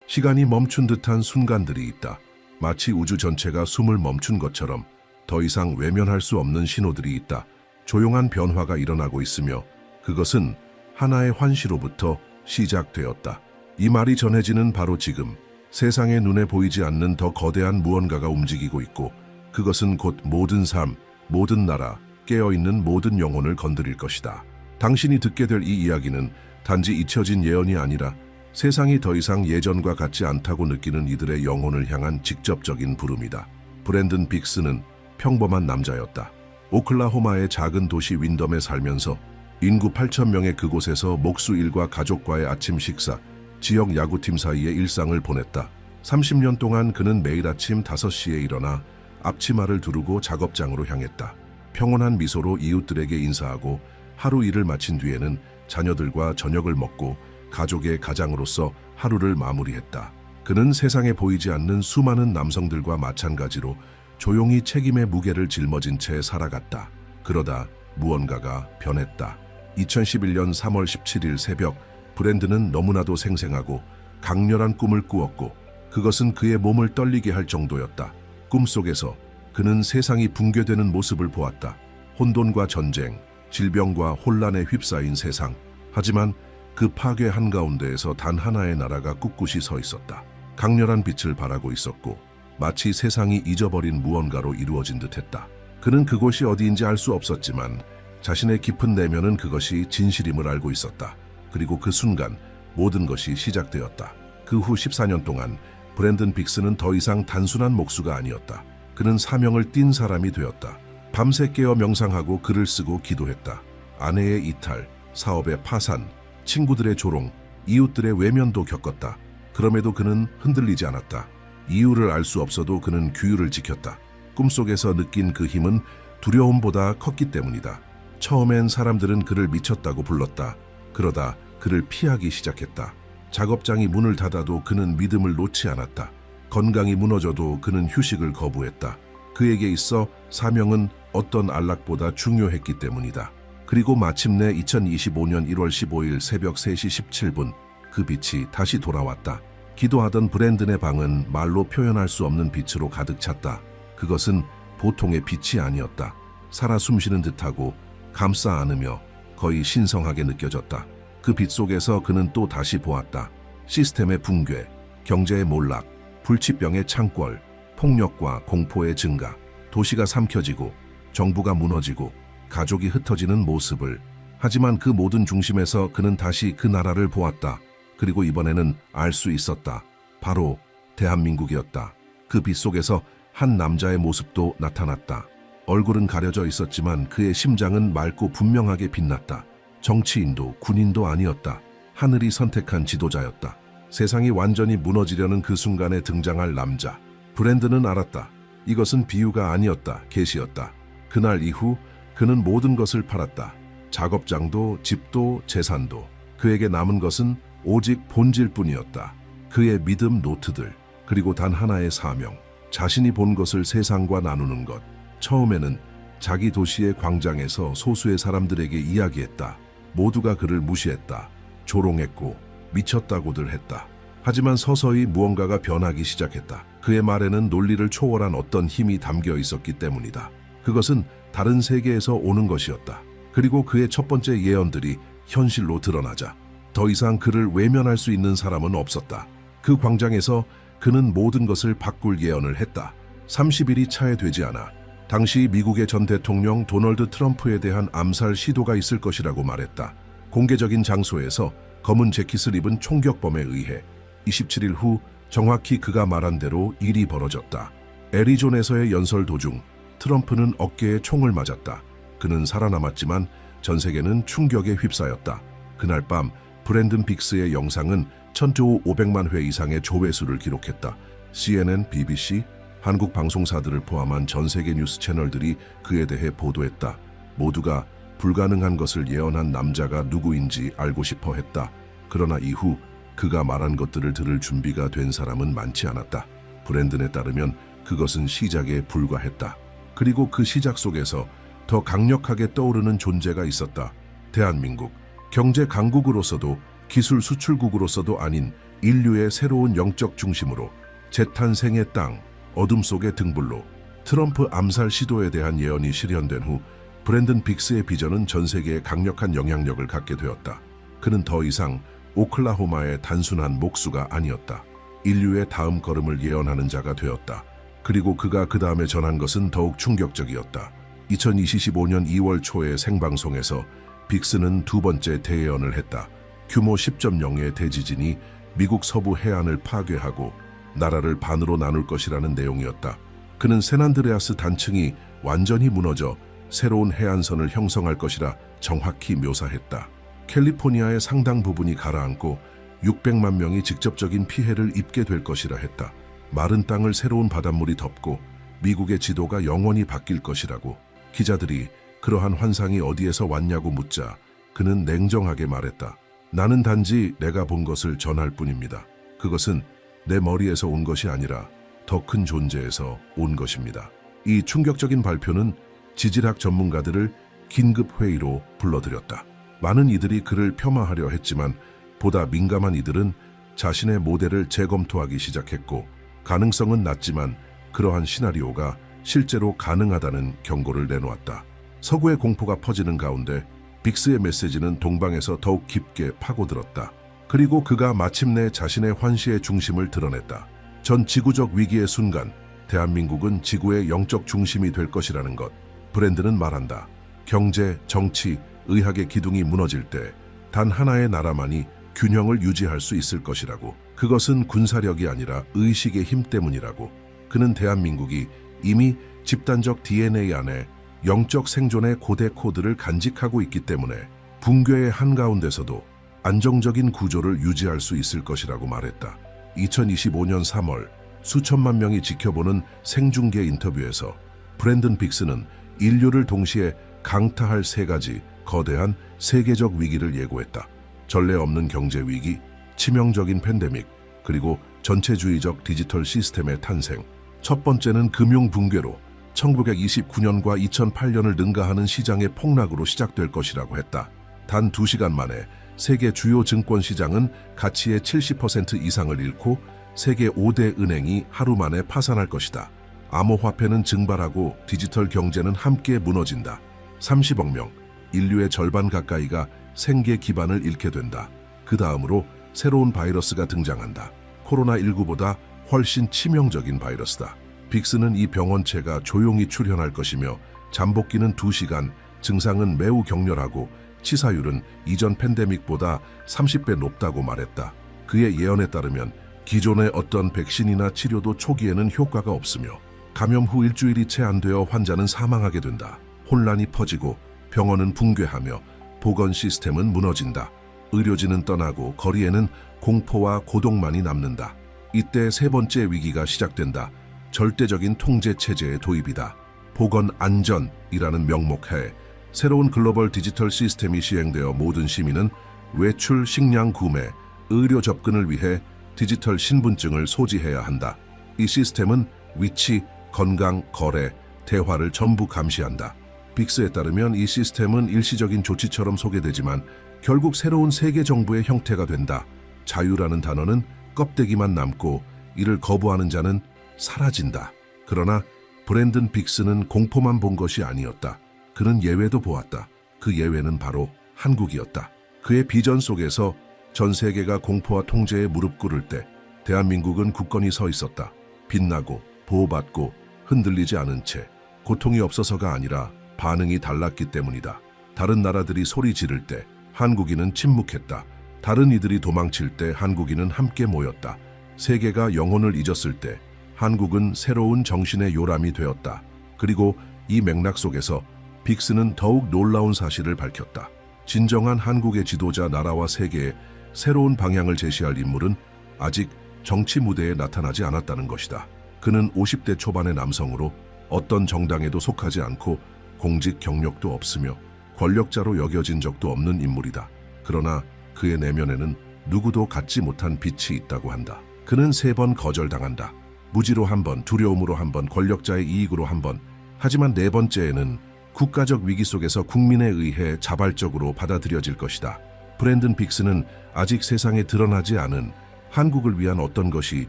시간이 멈춘 듯한 순간들이 있다. 마치 우주 전체가 숨을 멈춘 것처럼 더 이상 외면할 수 없는 신호들이 있다. 조용한 변화가 일어나고 있으며 그것은 하나의 환시로부터 시작되었다. 이 말이 전해지는 바로 지금 세상의 눈에 보이지 않는 더 거대한 무언가가 움직이고 있고 그것은 곧 모든 삶, 모든 나라, 깨어있는 모든 영혼을 건드릴 것이다. 당신이 듣게 될 이 이야기는 단지 잊혀진 예언이 아니라 세상이 더 이상 예전과 같지 않다고 느끼는 이들의 영혼을 향한 직접적인 부름이다. 브랜든 빅스는 평범한 남자였다. 오클라호마의 작은 도시 윈덤에 살면서 인구 8,000명의 그곳에서 목수일과 가족과의 아침 식사, 지역 야구팀 사이의 일상을 보냈다. 30년 동안 그는 매일 아침 5시에 일어나 앞치마를 두르고 작업장으로 향했다. 평온한 미소로 이웃들에게 인사하고 하루 일을 마친 뒤에는 자녀들과 저녁을 먹고 가족의 가장으로서 하루를 마무리했다. 그는 세상에 보이지 않는 수많은 남성들과 마찬가지로 조용히 책임의 무게를 짊어진 채 살아갔다. 그러다 무언가가 변했다. 2011년 3월 17일 새벽, 브랜든은 너무나도 생생하고 강렬한 꿈을 꾸었고 그것은 그의 몸을 떨리게 할 정도였다. 꿈속에서 그는 세상이 붕괴되는 모습을 보았다. 혼돈과 전쟁, 질병과 혼란에 휩싸인 세상. 하지만 그 파괴 한가운데에서 단 하나의 나라가 꿋꿋이 서 있었다. 강렬한 빛을 발하고 있었고 마치 세상이 잊어버린 무언가로 이루어진 듯했다. 그는 그곳이 어디인지 알 수 없었지만 자신의 깊은 내면은 그것이 진실임을 알고 있었다. 그리고 그 순간 모든 것이 시작되었다. 그 후 14년 동안 브랜든 빅스는 더 이상 단순한 목수가 아니었다. 그는 사명을 띤 사람이 되었다. 밤새 깨어 명상하고 글을 쓰고 기도했다. 아내의 이탈, 사업의 파산, 친구들의 조롱, 이웃들의 외면도 겪었다. 그럼에도 그는 흔들리지 않았다. 이유를 알 수 없어도 그는 규율을 지켰다. 꿈속에서 느낀 그 힘은 두려움보다 컸기 때문이다. 처음엔 사람들은 그를 미쳤다고 불렀다. 그러다 그를 피하기 시작했다. 작업장이 문을 닫아도 그는 믿음을 놓지 않았다. 건강이 무너져도 그는 휴식을 거부했다. 그에게 있어 사명은 어떤 안락보다 중요했기 때문이다. 그리고 마침내 2025년 1월 15일 새벽 3시 17분 그 빛이 다시 돌아왔다. 기도하던 브랜든의 방은 말로 표현할 수 없는 빛으로 가득 찼다. 그것은 보통의 빛이 아니었다. 살아 숨쉬는 듯하고 감싸 안으며 거의 신성하게 느껴졌다. 그 빛 속에서 그는 또 다시 보았다. 시스템의 붕괴, 경제의 몰락, 불치병의 창궐, 폭력과 공포의 증가, 도시가 삼켜지고 정부가 무너지고 가족이 흩어지는 모습을. 하지만 그 모든 중심에서 그는 다시 그 나라를 보았다. 그리고 이번에는 알 수 있었다. 바로 대한민국이었다. 그 빛 속에서 한 남자의 모습도 나타났다. 얼굴은 가려져 있었지만 그의 심장은 맑고 분명하게 빛났다. 정치인도 군인도 아니었다. 하늘이 선택한 지도자였다. 세상이 완전히 무너지려는 그 순간에 등장할 남자. 브랜든은 알았다. 이것은 비유가 아니었다. 계시였다. 그날 이후 그는 모든 것을 팔았다. 작업장도 집도 재산도. 그에게 남은 것은 오직 본질뿐이었다. 그의 믿음 노트들, 그리고 단 하나의 사명. 자신이 본 것을 세상과 나누는 것. 처음에는 자기 도시의 광장에서 소수의 사람들에게 이야기했다. 모두가 그를 무시했다. 조롱했고 미쳤다고들 했다. 하지만 서서히 무언가가 변하기 시작했다. 그의 말에는 논리를 초월한 어떤 힘이 담겨 있었기 때문이다. 그것은 다른 세계에서 오는 것이었다. 그리고 그의 첫 번째 예언들이 현실로 드러나자 더 이상 그를 외면할 수 있는 사람은 없었다. 그 광장에서 그는 모든 것을 바꿀 예언을 했다. 30일이 차에 되지 않아 당시 미국의 전 대통령 도널드 트럼프에 대한 암살 시도가 있을 것이라고 말했다. 공개적인 장소에서 검은 재킷을 입은 총격범에 의해 27일 후 정확히 그가 말한 대로 일이 벌어졌다. 애리조나에서의 연설 도중 트럼프는 어깨에 총을 맞았다. 그는 살아남았지만 전 세계는 충격에 휩싸였다. 그날 밤 브랜든 빅스의 영상은 1,500만 회 이상의 조회수를 기록했다. CNN, BBC, 한국 방송사들을 포함한 전 세계 뉴스 채널들이 그에 대해 보도했다. 모두가 불가능한 것을 예언한 남자가 누구인지 알고 싶어 했다. 그러나 이후 그가 말한 것들을 들을 준비가 된 사람은 많지 않았다. 브랜든에 따르면 그것은 시작에 불과했다. 그리고 그 시작 속에서 더 강력하게 떠오르는 존재가 있었다. 대한민국. 경제 강국으로서도 기술 수출국으로서도 아닌 인류의 새로운 영적 중심으로 재탄생의 땅, 어둠 속의 등불로 트럼프 암살 시도에 대한 예언이 실현된 후 브랜든 빅스의 비전은 전 세계에 강력한 영향력을 갖게 되었다. 그는 더 이상 오클라호마의 단순한 목수가 아니었다. 인류의 다음 걸음을 예언하는 자가 되었다. 그리고 그가 그 다음에 전한 것은 더욱 충격적이었다. 2025년 2월 초의 생방송에서 빅스는 두 번째 대예언을 했다. 규모 10.0의 대지진이 미국 서부 해안을 파괴하고 나라를 반으로 나눌 것이라는 내용이었다. 그는 샌안드레아스 단층이 완전히 무너져 새로운 해안선을 형성할 것이라 정확히 묘사했다. 캘리포니아의 상당 부분이 가라앉고 600만 명이 직접적인 피해를 입게 될 것이라 했다. 마른 땅을 새로운 바닷물이 덮고 미국의 지도가 영원히 바뀔 것이라고. 기자들이 그러한 환상이 어디에서 왔냐고 묻자 그는 냉정하게 말했다. 나는 단지 내가 본 것을 전할 뿐입니다. 그것은 내 머리에서 온 것이 아니라 더 큰 존재에서 온 것입니다. 이 충격적인 발표는 지질학 전문가들을 긴급 회의로 불러들였다. 많은 이들이 그를 폄하하려 했지만 보다 민감한 이들은 자신의 모델을 재검토하기 시작했고 가능성은 낮지만 그러한 시나리오가 실제로 가능하다는 경고를 내놓았다. 서구의 공포가 퍼지는 가운데 빅스의 메시지는 동방에서 더욱 깊게 파고들었다. 그리고 그가 마침내 자신의 환시의 중심을 드러냈다. 전 지구적 위기의 순간 대한민국은 지구의 영적 중심이 될 것이라는 것. 브랜드는 말한다. 경제, 정치, 의학의 기둥이 무너질 때 단 하나의 나라만이 균형을 유지할 수 있을 것이라고. 그것은 군사력이 아니라 의식의 힘 때문이라고. 그는 대한민국이 이미 집단적 DNA 안에 영적 생존의 고대 코드를 간직하고 있기 때문에 붕괴의 한가운데서도 안정적인 구조를 유지할 수 있을 것이라고 말했다. 2025년 3월 수천만 명이 지켜보는 생중계 인터뷰에서 브랜든 빅스는 인류를 동시에 강타할 세 가지 거대한 세계적 위기를 예고했다. 전례 없는 경제 위기, 치명적인 팬데믹, 그리고 전체주의적 디지털 시스템의 탄생. 첫 번째는 금융 붕괴로 1929년과 2008년을 능가하는 시장의 폭락으로 시작될 것이라고 했다. 단 2시간 만에 세계 주요 증권 시장은 가치의 70% 이상을 잃고 세계 5대 은행이 하루 만에 파산할 것이다. 암호화폐는 증발하고 디지털 경제는 함께 무너진다. 30억 명, 인류의 절반 가까이가 생계 기반을 잃게 된다. 그 다음으로 새로운 바이러스가 등장한다. 코로나19보다 훨씬 치명적인 바이러스다. 빅스는 이 병원체가 조용히 출현할 것이며 잠복기는 2시간, 증상은 매우 격렬하고 치사율은 이전 팬데믹보다 30배 높다고 말했다. 그의 예언에 따르면 기존의 어떤 백신이나 치료도 초기에는 효과가 없으며 감염 후 일주일이 채 안 되어 환자는 사망하게 된다. 혼란이 퍼지고 병원은 붕괴하며 보건 시스템은 무너진다. 의료진은 떠나고 거리에는 공포와 고독만이 남는다. 이때 세 번째 위기가 시작된다. 절대적인 통제 체제의 도입이다. 보건 안전이라는 명목하에 새로운 글로벌 디지털 시스템이 시행되어 모든 시민은 외출, 식량 구매, 의료 접근을 위해 디지털 신분증을 소지해야 한다. 이 시스템은 위치, 건강, 거래, 대화를 전부 감시한다. 빅스에 따르면 이 시스템은 일시적인 조치처럼 소개되지만 결국 새로운 세계 정부의 형태가 된다. 자유라는 단어는 껍데기만 남고 이를 거부하는 자는 사라진다. 그러나 브랜든 빅스는 공포만 본 것이 아니었다. 그는 예외도 보았다. 그 예외는 바로 한국이었다. 그의 비전 속에서 전 세계가 공포와 통제에 무릎 꿇을 때 대한민국은 굳건히 서 있었다. 빛나고 보호받고 흔들리지 않은 채. 고통이 없어서가 아니라 반응이 달랐기 때문이다. 다른 나라들이 소리 지를 때 한국인은 침묵했다. 다른 이들이 도망칠 때 한국인은 함께 모였다. 세계가 영혼을 잊었을 때 한국은 새로운 정신의 요람이 되었다. 그리고 이 맥락 속에서 빅스는 더욱 놀라운 사실을 밝혔다. 진정한 한국의 지도자, 나라와 세계에 새로운 방향을 제시할 인물은 아직 정치 무대에 나타나지 않았다는 것이다. 그는 50대 초반의 남성으로 어떤 정당에도 속하지 않고 공직 경력도 없으며 권력자로 여겨진 적도 없는 인물이다. 그러나 그의 내면에는 누구도 갖지 못한 빛이 있다고 한다. 그는 3번 거절당한다. 무지로 1번, 두려움으로 1번, 권력자의 이익으로 1번. 하지만 4번째에는 국가적 위기 속에서 국민에 의해 자발적으로 받아들여질 것이다. 브랜든 빅스는 아직 세상에 드러나지 않은 한국을 위한 어떤 것이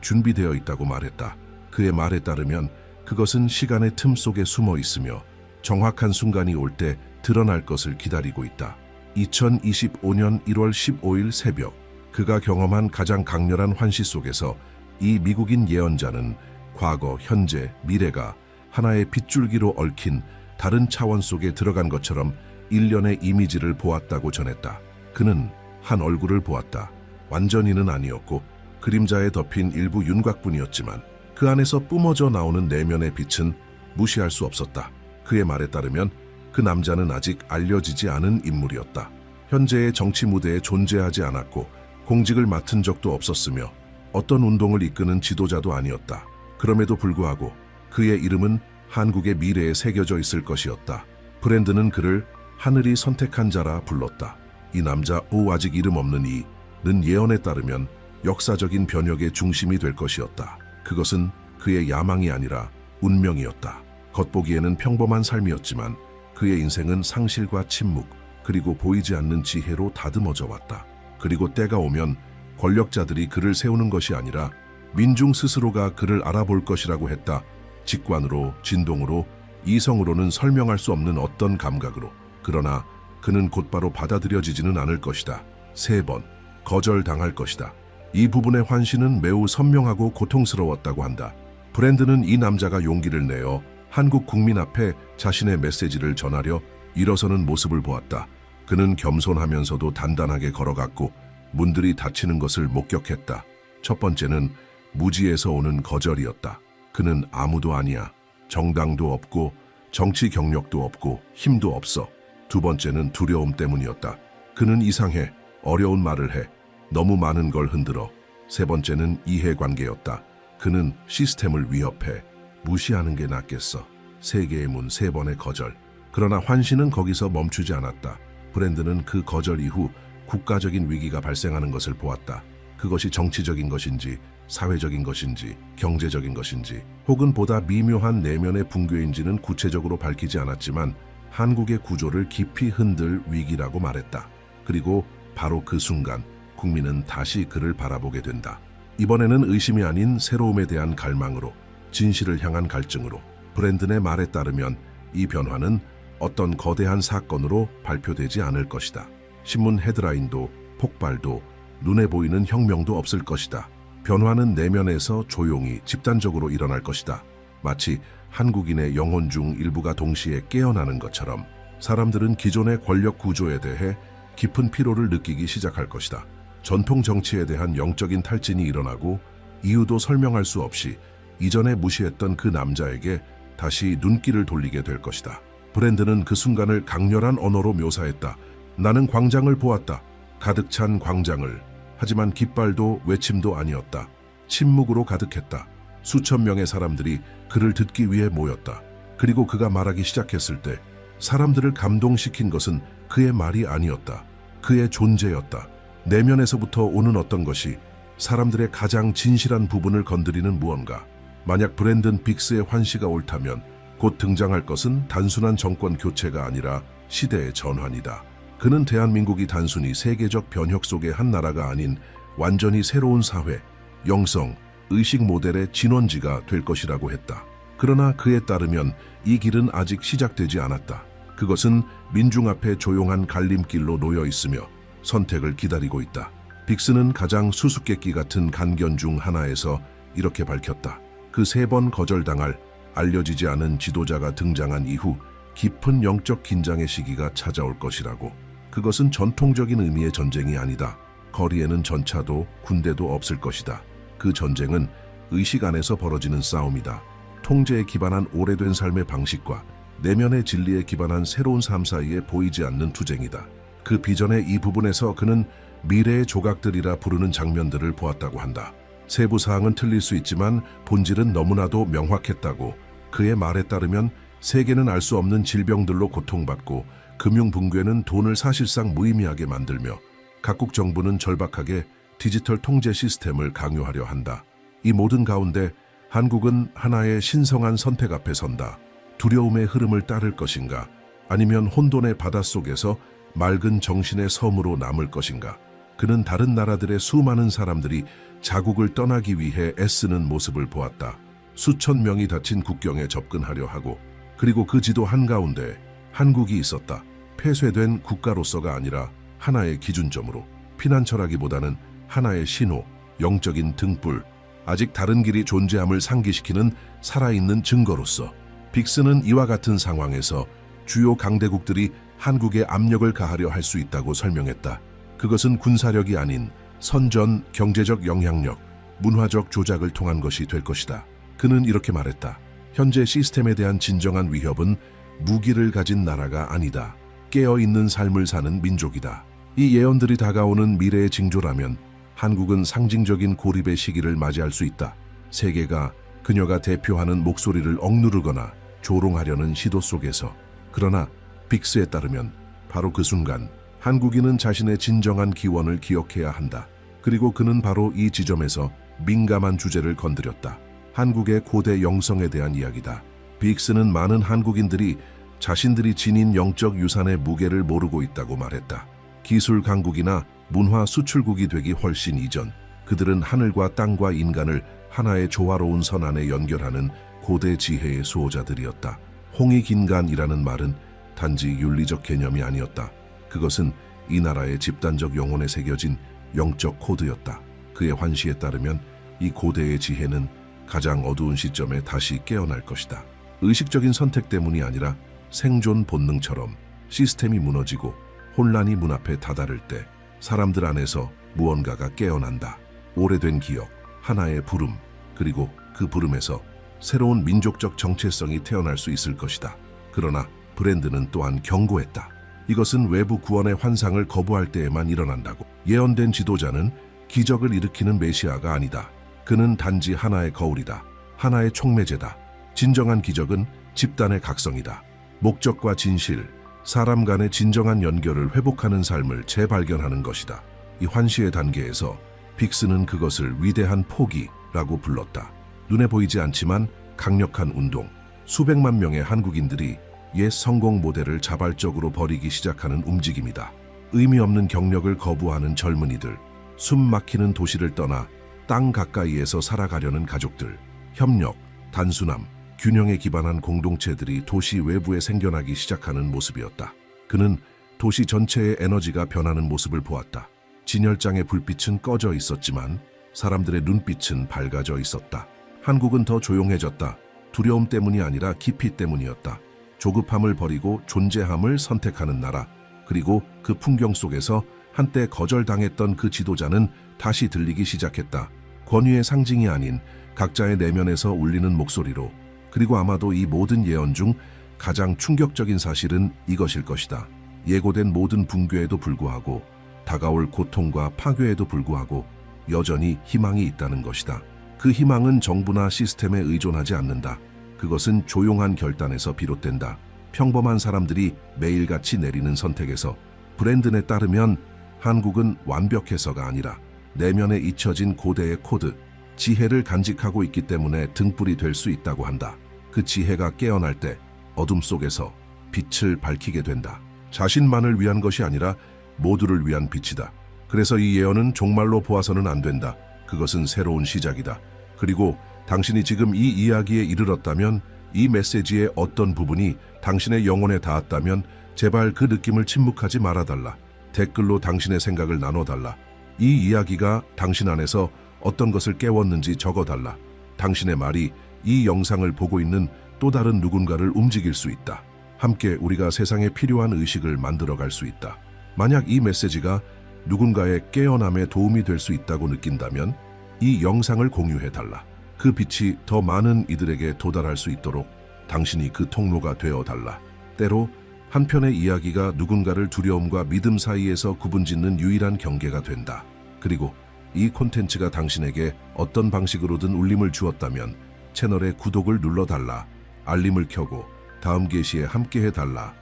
준비되어 있다고 말했다. 그의 말에 따르면 그것은 시간의 틈 속에 숨어 있으며 정확한 순간이 올 때 드러날 것을 기다리고 있다. 2025년 1월 15일 새벽, 그가 경험한 가장 강렬한 환시 속에서 이 미국인 예언자는 과거, 현재, 미래가 하나의 빗줄기로 얽힌 다른 차원 속에 들어간 것처럼 일련의 이미지를 보았다고 전했다. 그는 한 얼굴을 보았다. 완전히는 아니었고 그림자에 덮인 일부 윤곽뿐이었지만 그 안에서 뿜어져 나오는 내면의 빛은 무시할 수 없었다. 그의 말에 따르면 그 남자는 아직 알려지지 않은 인물이었다. 현재의 정치 무대에 존재하지 않았고 공직을 맡은 적도 없었으며 어떤 운동을 이끄는 지도자도 아니었다. 그럼에도 불구하고 그의 이름은 한국의 미래에 새겨져 있을 것이었다. 브랜드는 그를 하늘이 선택한 자라 불렀다. 이 남자 아직 이름 없는 이는 예언에 따르면 역사적인 변혁의 중심이 될 것이었다. 그것은 그의 야망이 아니라 운명이었다. 겉보기에는 평범한 삶이었지만 그의 인생은 상실과 침묵, 그리고 보이지 않는 지혜로 다듬어져 왔다. 그리고 때가 오면 권력자들이 그를 세우는 것이 아니라 민중 스스로가 그를 알아볼 것이라고 했다. 직관으로, 진동으로, 이성으로는 설명할 수 없는 어떤 감각으로. 그러나 그는 곧바로 받아들여지지는 않을 것이다. 3번, 거절당할 것이다. 이 부분의 환시는 매우 선명하고 고통스러웠다고 한다. 브랜드는 이 남자가 용기를 내어 한국 국민 앞에 자신의 메시지를 전하려 일어서는 모습을 보았다. 그는 겸손하면서도 단단하게 걸어갔고 문들이 닫히는 것을 목격했다. 첫 번째는 무지에서 오는 거절이었다. 그는 아무도 아니야. 정당도 없고 정치 경력도 없고 힘도 없어. 두 번째는 두려움 때문이었다. 그는 이상해. 어려운 말을 해. 너무 많은 걸 흔들어. 세 번째는 이해관계였다. 그는 시스템을 위협해. 무시하는 게 낫겠어. 세계의 문 3번의 거절. 그러나 환시는 거기서 멈추지 않았다. 브랜드는 그 거절 이후 국가적인 위기가 발생하는 것을 보았다. 그것이 정치적인 것인지, 사회적인 것인지, 경제적인 것인지, 혹은 보다 미묘한 내면의 붕괴인지는 구체적으로 밝히지 않았지만 한국의 구조를 깊이 흔들 위기라고 말했다. 그리고 바로 그 순간 국민은 다시 그를 바라보게 된다. 이번에는 의심이 아닌 새로움에 대한 갈망으로, 진실을 향한 갈증으로. 브랜든의 말에 따르면 이 변화는 어떤 거대한 사건으로 발표되지 않을 것이다. 신문 헤드라인도, 폭발도, 눈에 보이는 혁명도 없을 것이다. 변화는 내면에서 조용히 집단적으로 일어날 것이다. 마치 한국인의 영혼 중 일부가 동시에 깨어나는 것처럼 사람들은 기존의 권력 구조에 대해 깊은 피로를 느끼기 시작할 것이다. 전통 정치에 대한 영적인 탈진이 일어나고 이유도 설명할 수 없이 이전에 무시했던 그 남자에게 다시 눈길을 돌리게 될 것이다. 브랜드는 그 순간을 강렬한 언어로 묘사했다. 나는 광장을 보았다. 가득 찬 광장을. 하지만 깃발도 외침도 아니었다. 침묵으로 가득했다. 수천 명의 사람들이 그를 듣기 위해 모였다. 그리고 그가 말하기 시작했을 때 사람들을 감동시킨 것은 그의 말이 아니었다. 그의 존재였다. 내면에서부터 오는 어떤 것이 사람들의 가장 진실한 부분을 건드리는 무언가. 만약 브랜든 빅스의 환시가 옳다면 곧 등장할 것은 단순한 정권 교체가 아니라 시대의 전환이다. 그는 대한민국이 단순히 세계적 변혁 속의 한 나라가 아닌 완전히 새로운 사회, 영성, 의식 모델의 진원지가 될 것이라고 했다. 그러나 그에 따르면 이 길은 아직 시작되지 않았다. 그것은 민중 앞에 조용한 갈림길로 놓여 있으며 선택을 기다리고 있다. 빅스는 가장 수수께끼 같은 간견 중 하나에서 이렇게 밝혔다. 그 3번 거절당할 알려지지 않은 지도자가 등장한 이후 깊은 영적 긴장의 시기가 찾아올 것이라고. 그것은 전통적인 의미의 전쟁이 아니다. 거리에는 전차도 군대도 없을 것이다. 그 전쟁은 의식 안에서 벌어지는 싸움이다. 통제에 기반한 오래된 삶의 방식과 내면의 진리에 기반한 새로운 삶 사이에 보이지 않는 투쟁이다. 그 비전의 이 부분에서 그는 미래의 조각들이라 부르는 장면들을 보았다고 한다. 세부 사항은 틀릴 수 있지만 본질은 너무나도 명확했다고. 그의 말에 따르면 세계는 알 수 없는 질병들로 고통받고 금융 붕괴는 돈을 사실상 무의미하게 만들며 각국 정부는 절박하게 디지털 통제 시스템을 강요하려 한다. 이 모든 가운데 한국은 하나의 신성한 선택 앞에 선다. 두려움의 흐름을 따를 것인가? 아니면 혼돈의 바닷속에서 맑은 정신의 섬으로 남을 것인가? 그는 다른 나라들의 수많은 사람들이 자국을 떠나기 위해 애쓰는 모습을 보았다. 수천 명이 닫힌 국경에 접근하려 하고, 그리고 그 지도 한가운데 한국이 있었다. 폐쇄된 국가로서가 아니라 하나의 기준점으로, 피난처라기보다는 하나의 신호, 영적인 등불, 아직 다른 길이 존재함을 상기시키는 살아있는 증거로서. 빅스는 이와 같은 상황에서 주요 강대국들이 한국에 압력을 가하려 할 수 있다고 설명했다. 그것은 군사력이 아닌 선전, 경제적 영향력, 문화적 조작을 통한 것이 될 것이다. 그는 이렇게 말했다. 현재 시스템에 대한 진정한 위협은 무기를 가진 나라가 아니다. 깨어있는 삶을 사는 민족이다. 이 예언들이 다가오는 미래의 징조라면 한국은 상징적인 고립의 시기를 맞이할 수 있다. 세계가 그녀가 대표하는 목소리를 억누르거나 조롱하려는 시도 속에서. 그러나 빅스에 따르면 바로 그 순간 한국인은 자신의 진정한 기원을 기억해야 한다. 그리고 그는 바로 이 지점에서 민감한 주제를 건드렸다. 한국의 고대 영성에 대한 이야기다. 빅스는 많은 한국인들이 자신들이 지닌 영적 유산의 무게를 모르고 있다고 말했다. 기술 강국이나 문화 수출국이 되기 훨씬 이전, 그들은 하늘과 땅과 인간을 하나의 조화로운 선 안에 연결하는 고대 지혜의 수호자들이었다. 홍익인간이라는 말은 단지 윤리적 개념이 아니었다. 그것은 이 나라의 집단적 영혼에 새겨진 영적 코드였다. 그의 환시에 따르면 이 고대의 지혜는 가장 어두운 시점에 다시 깨어날 것이다. 의식적인 선택 때문이 아니라 생존 본능처럼. 시스템이 무너지고 혼란이 문 앞에 다다를 때 사람들 안에서 무언가가 깨어난다. 오래된 기억, 하나의 부름, 그리고 그 부름에서 새로운 민족적 정체성이 태어날 수 있을 것이다. 그러나 브랜드는 또한 경고했다. 이것은 외부 구원의 환상을 거부할 때에만 일어난다고. 예언된 지도자는 기적을 일으키는 메시아가 아니다. 그는 단지 하나의 거울이다. 하나의 촉매제다. 진정한 기적은 집단의 각성이다. 목적과 진실, 사람 간의 진정한 연결을 회복하는 삶을 재발견하는 것이다. 이 환시의 단계에서 빅스는 그것을 위대한 포기라고 불렀다. 눈에 보이지 않지만 강력한 운동, 수백만 명의 한국인들이 옛 성공 모델을 자발적으로 버리기 시작하는 움직임이다. 의미 없는 경력을 거부하는 젊은이들, 숨 막히는 도시를 떠나 땅 가까이에서 살아가려는 가족들, 협력, 단순함, 균형에 기반한 공동체들이 도시 외부에 생겨나기 시작하는 모습이었다. 그는 도시 전체의 에너지가 변하는 모습을 보았다. 진열장의 불빛은 꺼져 있었지만 사람들의 눈빛은 밝아져 있었다. 한국은 더 조용해졌다. 두려움 때문이 아니라 깊이 때문이었다. 조급함을 버리고 존재함을 선택하는 나라. 그리고 그 풍경 속에서 한때 거절당했던 그 지도자는 다시 들리기 시작했다. 권위의 상징이 아닌 각자의 내면에서 울리는 목소리로. 그리고 아마도 이 모든 예언 중 가장 충격적인 사실은 이것일 것이다. 예고된 모든 붕괴에도 불구하고, 다가올 고통과 파괴에도 불구하고 여전히 희망이 있다는 것이다. 그 희망은 정부나 시스템에 의존하지 않는다. 그것은 조용한 결단에서 비롯된다. 평범한 사람들이 매일같이 내리는 선택에서. 브랜든에 따르면 한국은 완벽해서가 아니라 내면에 잊혀진 고대의 코드, 지혜를 간직하고 있기 때문에 등불이 될 수 있다고 한다. 그 지혜가 깨어날 때 어둠 속에서 빛을 밝히게 된다. 자신만을 위한 것이 아니라 모두를 위한 빛이다. 그래서 이 예언은 종말로 보아서는 안 된다. 그것은 새로운 시작이다. 그리고 당신이 지금 이 이야기에 이르렀다면, 이 메시지의 어떤 부분이 당신의 영혼에 닿았다면 제발 그 느낌을 침묵하지 말아달라. 댓글로 당신의 생각을 나눠달라. 이 이야기가 당신 안에서 어떤 것을 깨웠는지 적어달라. 당신의 말이 이 영상을 보고 있는 또 다른 누군가를 움직일 수 있다. 함께 우리가 세상에 필요한 의식을 만들어갈 수 있다. 만약 이 메시지가 누군가의 깨어남에 도움이 될 수 있다고 느낀다면 이 영상을 공유해달라. 그 빛이 더 많은 이들에게 도달할 수 있도록 당신이 그 통로가 되어달라. 때로 한 편의 이야기가 누군가를 두려움과 믿음 사이에서 구분짓는 유일한 경계가 된다. 그리고 이 콘텐츠가 당신에게 어떤 방식으로든 울림을 주었다면 채널의 구독을 눌러달라. 알림을 켜고 다음 게시에 함께해달라.